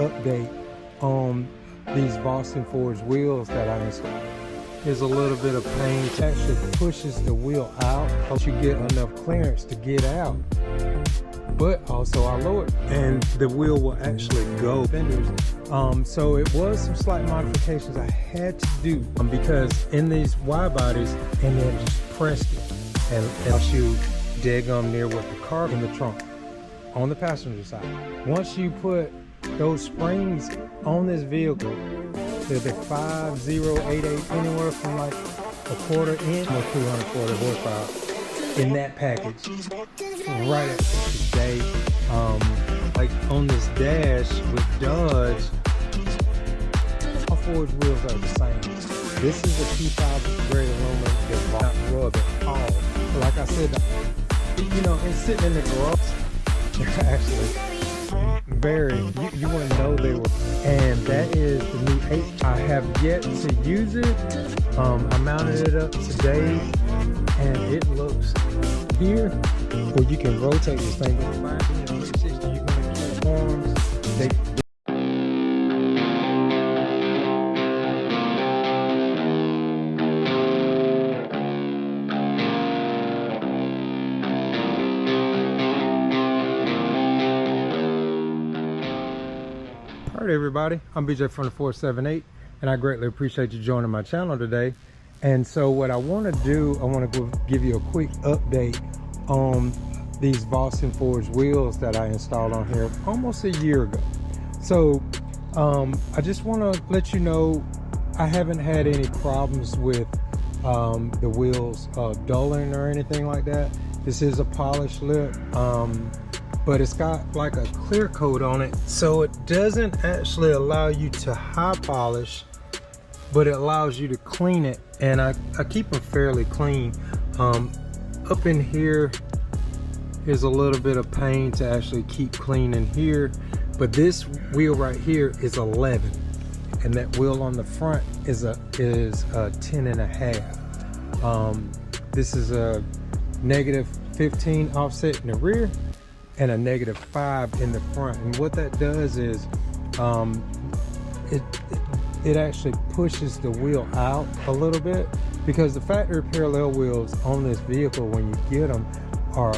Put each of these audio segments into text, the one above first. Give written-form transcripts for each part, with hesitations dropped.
update on these Vossen forged wheels that I installed. There's a little bit of pain. It actually pushes the wheel out, helps you get enough clearance to get out. But also I lowered, and the wheel will actually go fenders. So it was some slight modifications I had to do because in these wide bodies, and then just pressed it and helps you daggum near with the car in the trunk on the passenger side. Once you put those springs on this vehicle, they're the 5088, anywhere from like a quarter inch or 240 horsepower in that package. Right at today, like on this dash with Dodge, all forged wheels are the same. This is a 2000 grade aluminum that's not rub at all. But like I said, you know, it's sitting in the garage. They're actually very, you wouldn't know they were. And that is the new 8. I have yet to use it. I mounted it up today, and it looks here where you can rotate this thing. You can get arms. Alright everybody, I'm BJ from the 478, and I greatly appreciate you joining my channel today. And so what I want to do, I want to give you a quick update on these Vossen forged wheels that I installed on here almost a year ago. So I just want to let you know I haven't had any problems with the wheels dulling or anything like that. This is a polished lip, but it's got like a clear coat on it, so it doesn't actually allow you to high polish, but it allows you to clean it. And I keep them fairly clean. Up in here is a little bit of pain to actually keep cleaning here, but this wheel right here is 11, and that wheel on the front is a 10.5. This is a -15 offset in the rear and a -5 in the front. And what that does is it actually pushes the wheel out a little bit, because the factory parallel wheels on this vehicle, when you get them, are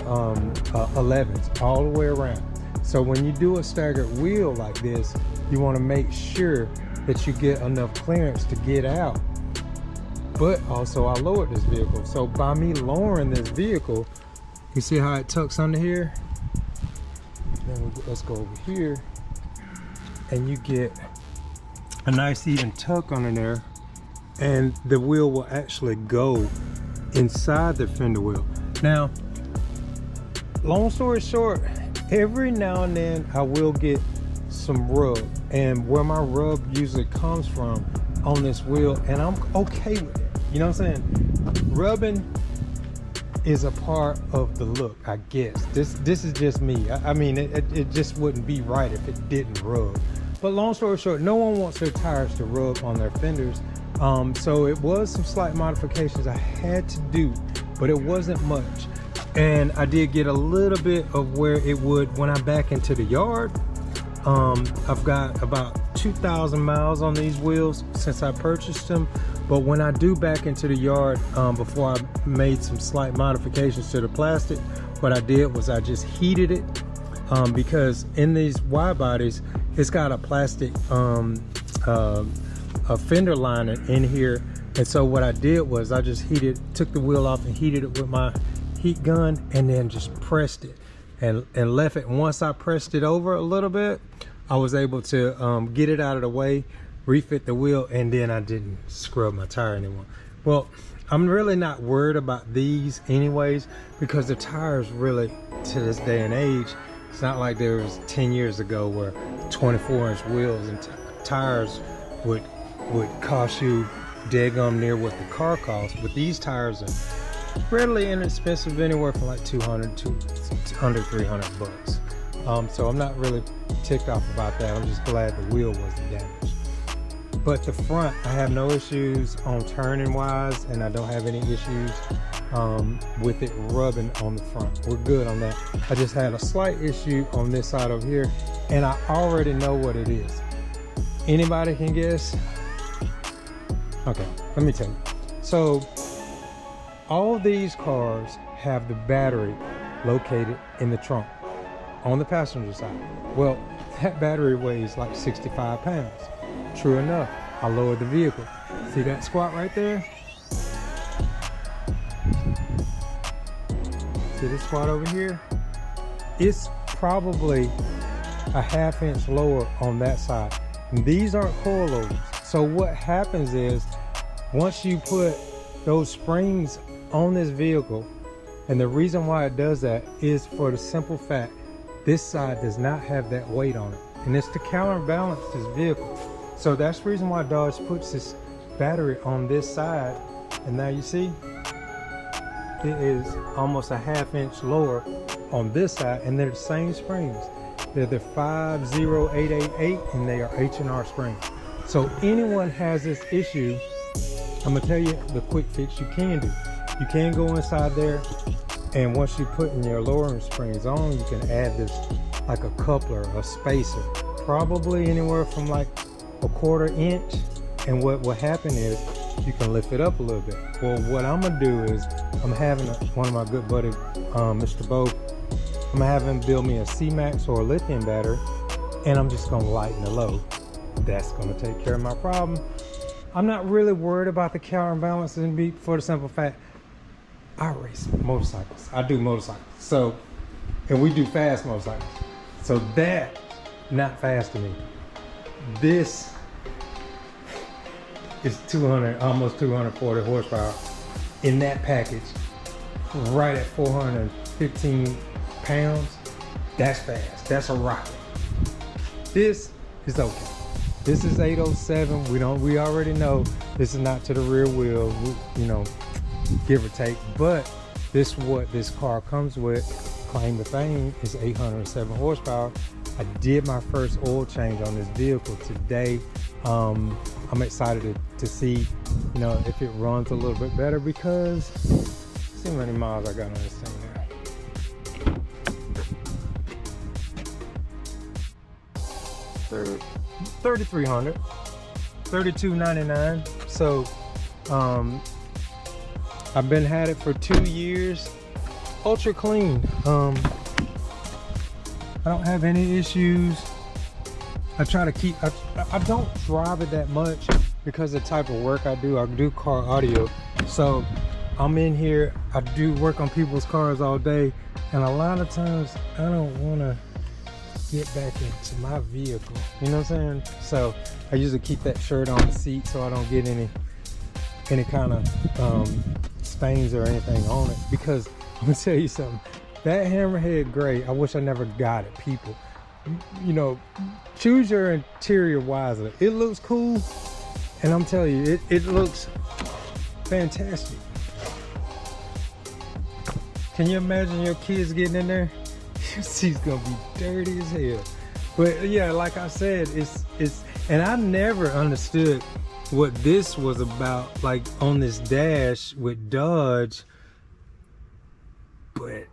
11s all the way around. So when you do a staggered wheel like this, you want to make sure that you get enough clearance to get out. But also I lowered this vehicle, so by me lowering this vehicle, you see how it tucks under here. Then let's go over here, and you get a nice even tuck under there, and the wheel will actually go inside the fender wheel. Now, long story short, every now and then I will get some rub, and where my rub usually comes from on this wheel, and I'm okay with it. You know what I'm saying? Rubbing is a part of the look, I guess. This is just me. I mean, it just wouldn't be right if it didn't rub. But long story short, no one wants their tires to rub on their fenders. So it was some slight modifications I had to do, but it wasn't much. And I did get a little bit of where it would when I back into the yard. I've got about 2,000 miles on these wheels since I purchased them. But when I do back into the yard, before I made some slight modifications to the plastic, what I did was I just heated it, because in these wide bodies, it's got a plastic a fender liner in here. And so what I did was I just took the wheel off and heated it with my heat gun, and then just pressed it and left it. And once I pressed it over a little bit, I was able to get it out of the way, refit the wheel, and then I didn't scrub my tire anymore. Well, I'm really not worried about these anyways, because the tires really, to this day and age, it's not like there was 10 years ago where 24-inch wheels and tires would cost you daggum near what the car costs. But these tires are readily inexpensive, anywhere from like 200 to under 300 bucks. So I'm not really ticked off about that. I'm just glad the wheel wasn't damaged. But the front, I have no issues on turning wise, and I don't have any issues with it rubbing on the front. We're good on that. I just had a slight issue on this side over here, and I already know what it is. Anybody can guess? Okay, let me tell you. So all these cars have the battery located in the trunk on the passenger side. Well, that battery weighs like 65 pounds. True enough, I lowered the vehicle. See that squat right there? See this squat over here? It's probably a ½ inch lower on that side. And these aren't coilovers. So what happens is, once you put those springs on this vehicle, and the reason why it does that is for the simple fact, this side does not have that weight on it. And it's to counterbalance this vehicle. So that's the reason why Dodge puts this battery on this side. And now you see, it is almost a ½ inch lower on this side, and they're the same springs. They're the 50888, and they are H&R springs. So anyone has this issue, I'm gonna tell you the quick fix you can do. You can go inside there, and once you put in your lowering springs on, you can add this like a coupler, a spacer, probably anywhere from like a ½ inch. And what will happen is you can lift it up a little bit. Well, what I'm gonna do is I'm having one of my good buddy, Mr. Bo, I'm gonna have him build me a C-Max or a lithium battery, and I'm just gonna lighten the load. That's gonna take care of my problem. I'm not really worried about the counterbalance and beat for the simple fact, I race motorcycles. I do motorcycles. So, and we do fast motorcycles. So that, not fast to me. This is 200, almost 240 horsepower in that package, right at 415 pounds. That's fast. That's a rocket. This is okay. This is 807. We already know this is not to the rear wheel, you know, give or take. But this is what this car comes with. Claim to fame is 807 horsepower. I did my first oil change on this vehicle today. I'm excited to see, you know, if it runs a little bit better, because see how many miles I got on this thing now. 3,300, 32.99. So I've been had it for 2 years. Ultra clean. I don't have any issues. I try to keep, I don't drive it that much because of the type of work I do car audio. So I'm in here, I do work on people's cars all day, and a lot of times I don't want to get back into my vehicle, you know what I'm saying? So I usually keep that shirt on the seat so I don't get any kind of stains or anything on it. Because I'm gonna tell you something, that hammerhead gray, I wish I never got it. People, you know, choose your interior wisely. It looks cool, and I'm telling you, it looks fantastic. Can you imagine your kids getting in there? Your seat's gonna be dirty as hell. But yeah, like I said, it's and I never understood what this was about, like on this dash with Dodge. But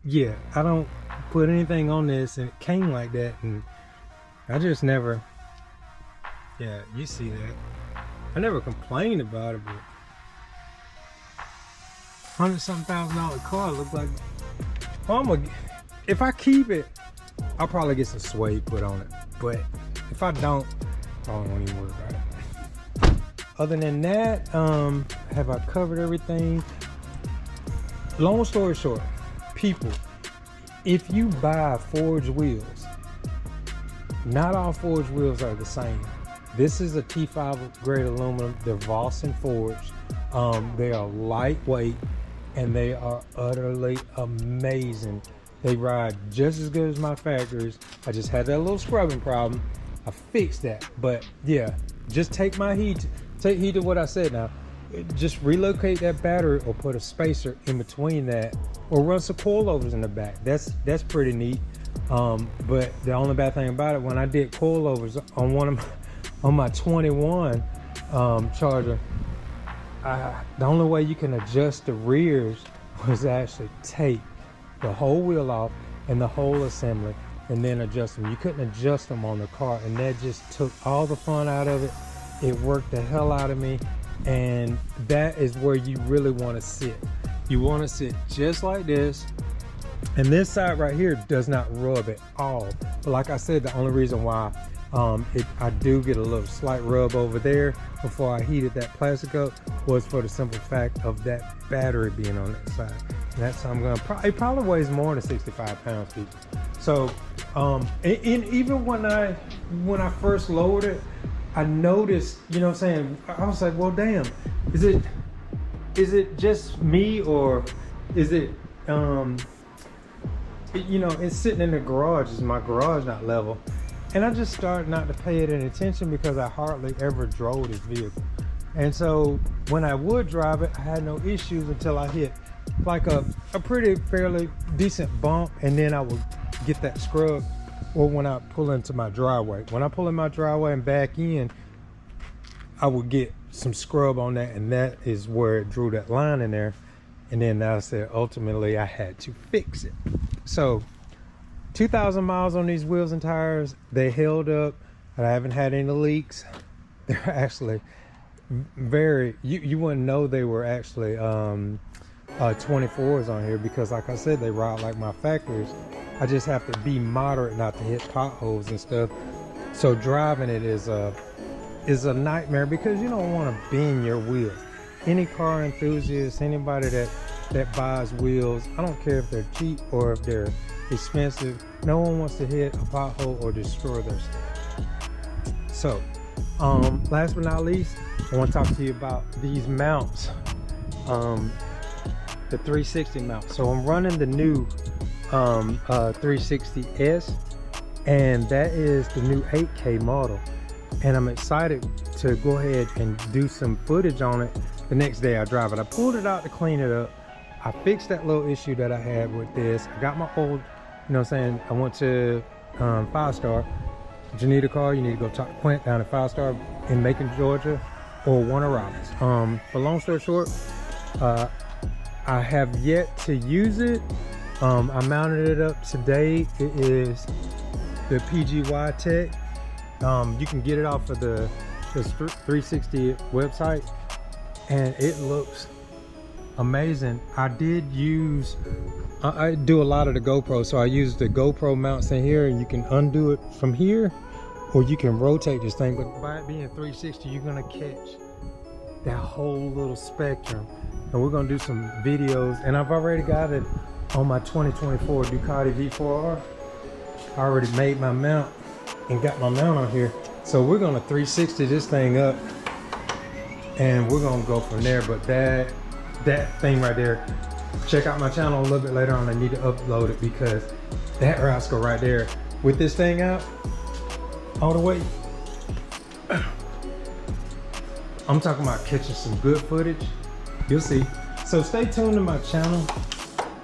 yeah, I don't put anything on this, and it came like that, and I just never, yeah, you see that. I never complained about it, but $100-something thousand car look like, well, if I keep it, I'll probably get some suede put on it. But if I don't, I don't even worry about it. Other than that, have I covered everything? Long story short, people, if you buy forged wheels, not all forged wheels are the same. This is a T5 grade aluminum. They're Vossen forged. They are lightweight, and they are utterly amazing. They ride just as good as my factories. I just had that little scrubbing problem. I fixed that. But yeah, just take heed to what I said now. Just relocate that battery or put a spacer in between that, or run some coilovers in the back. That's pretty neat. But the only bad thing about it, when I did coilovers on my 21 Charger, the only way you can adjust the rears was actually take the whole wheel off and the whole assembly and then adjust them. You couldn't adjust them on the car, and that just took all the fun out of it. It worked the hell out of me, and that is where you really want to sit. You want to sit just like this, and this side right here does not rub at all. But like I said, the only reason why I do get a little slight rub over there before I heated that plastic up was for the simple fact of that battery being on that side. And that's how I'm gonna it probably weighs more than 65 pounds, people. So and even when I first lowered it, I noticed, you know what I'm saying, I was like, well, damn, is it just me, or is it you know, it's sitting in the garage. Is my garage not level? And I just started not to pay it any attention because I hardly ever drove this vehicle. And so when I would drive it, I had no issues until I hit like a pretty fairly decent bump, and then I would get that scrub, or when I pull into my driveway. When I pull in my driveway and back in, I would get some scrub on that, and that is where it drew that line in there. And then I said, ultimately, I had to fix it. So 2,000 miles on these wheels and tires. They held up. I haven't had any leaks. They're actually very, you wouldn't know they were actually 24s on here, because like I said, they ride like my factories. I just have to be moderate not to hit potholes and stuff. So driving it is a nightmare, because you don't want to bend your wheels. Any car enthusiast, anybody that buys wheels, I don't care if they're cheap or if they're expensive, no one wants to hit a pothole or destroy their stuff. So last but not least, I want to talk to you about these mounts, the 360 mount. So I'm running the new 360S, and that is the new 8K model, and I'm excited to go ahead and do some footage on it the next day I drive it. I pulled it out to clean it up. I fixed that little issue that I had with this. I got my old, you know what I'm saying, I went to 5-star. If you need a car, you need to go talk to Quint down at 5-star in Macon, Georgia, or Warner Robins. For long story short, I have yet to use it. I mounted it up today. It is the PGY Tech. You can get it off of the 360 website, and it looks amazing. I did use, I do a lot of the GoPro, so I use the GoPro mounts in here, and you can undo it from here, or you can rotate this thing. But by it being 360, you're gonna catch that whole little spectrum, and we're gonna do some videos. And I've already got it on my 2024 Ducati V4R. I already made my mount and got my mount on here, so we're gonna 360 this thing up, and we're gonna go from there. But that thing right there, check out my channel a little bit later on. I need to upload it, because that rascal right there with this thing out all the way, I'm talking about catching some good footage. You'll see. So stay tuned to my channel.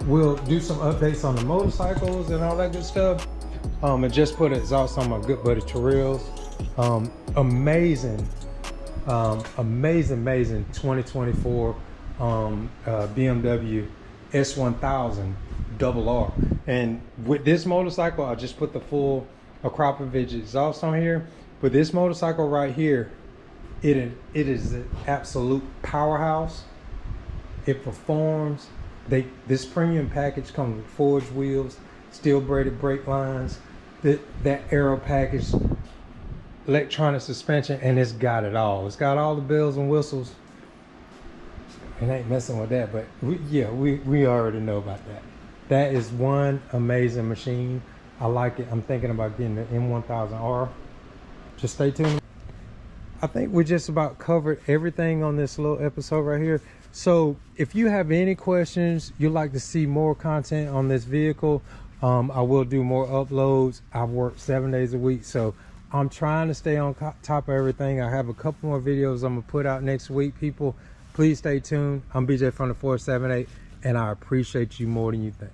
We'll do some updates on the motorcycles and all that good stuff. And just put exhaust on my good buddy Terrell's amazing 2024 BMW S1000 RR. And with this motorcycle, I just put the full Akrapovic exhaust on here. But this motorcycle right here, it is an absolute powerhouse. It performs. This premium package comes with forged wheels, steel braided brake lines, that aero package, electronic suspension, and it's got it all. It's got all the bells and whistles. It ain't messing with that, but we already know about that. That is one amazing machine. I like it. I'm thinking about getting the M1000R. Just stay tuned. I think we just about covered everything on this little episode right here. So if you have any questions, you'd like to see more content on this vehicle, I will do more uploads. I work 7 days a week, so I'm trying to stay on top of everything. I have a couple more videos I'm gonna put out next week. People, please stay tuned. I'm BJ from the 478, and I appreciate you more than you think.